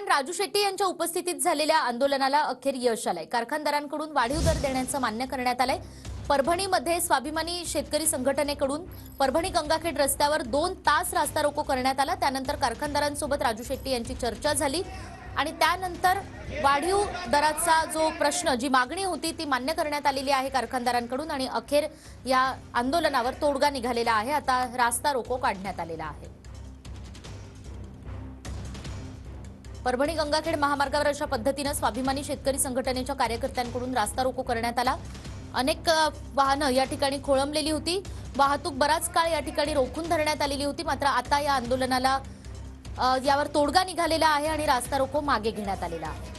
राजू शेट्टी यांच्या उपस्थितीत झालेल्या आंदोलनाला अखेर यश आलंय। कारखानदारांकडून वाढीव दर देण्याचं मान्य करण्यात आलंय। परभणीमध्ये स्वाभिमानी शेतकरी संघटनेकडून परभणी गंगाखेड रस्त्यावर 2 तास रास्ता रोको करण्यात आला। त्यानंतर कारखानदारांसोबत राजू शेट्टी यांची चर्चा झाली आणि त्यानंतर वाढीव दराचा जो प्रश्न, जी मागणी होती ती मान्य करण्यात आलेली आहे कारखानदारांकडून आणि अखेर या आंदोलनावर तोडगा निघालेला आहे। आता रास्ता रोको काढण्यात आलेला आहे। परभणी गंगाखेड महामार्गावर अशा पद्धतीने स्वाभिमानी शेतकरी संघटनेच्या कार्यकर्त्यांकडून रास्ता रोको करण्यात आला। अनेक वाहनं या ठिकाणी खोळंबलेली होती। वाहतूक बराच काळ या ठिकाणी रोखून धरण्यात आलेली होती। मात्र आता या आंदोलनाला यावर तोडगा निघालेला आहे आणि रास्ता रोको मागे घेण्यात आलेला आहे।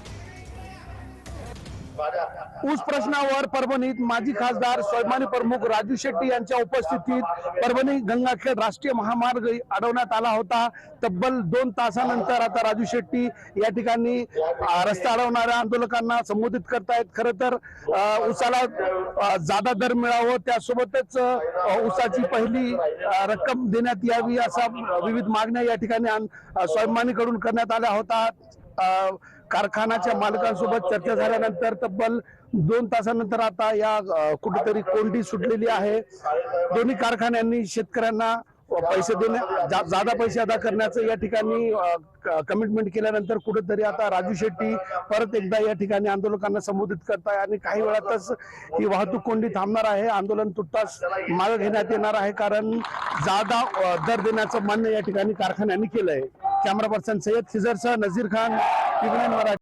ऊस प्रश्नावर परभणीत माजी खासदार स्वाभिमानी प्रमुख राजू शेट्टी यांच्या उपस्थितीत परभणी गंगाखेड राष्ट्रीय महामार्ग अडवण्यात आला होता। तब्बल 2 तासानंतर आता राजू शेट्टी या ठिकाणी रस्ता अडवणाऱ्या आंदोलकांना संबोधित करतायत। खरं तर ऊसाला जादा दर मिळावं, त्यासोबतच ऊसाची पहिली रक्कम देण्यात यावी असा विविध मागण्या या ठिकाणी स्वाभिमानीकडून करण्यात आल्या होत्या। कारखान्याच्या मालकांसोबत चर्चा झाल्यानंतर तब्बल 2 तासानंतर आता या कुठेतरी कोंडी सुटलेली आहे। दोन्ही कारखान्यांनी शेतकऱ्यांना पैसे जादा पैसे अदा करण्याचं या ठिकाणी कमिटमेंट केल्यानंतर कुठेतरी आता राजू शेट्टी परत एकदा या ठिकाणी आंदोलकांना संबोधित करताय आणि काही वेळातच ही वाहतूक कोंडी थांबणार आहे। आंदोलन तुर्तास मागे घेण्यात येणार आहे, कारण जादा दर देण्याचं मान्य या ठिकाणी कारखान्यांनी केलंय। कॅमेरा पर्सन सय्यद खिजरसह नजीर खान, टीव्ही 9 मराठी।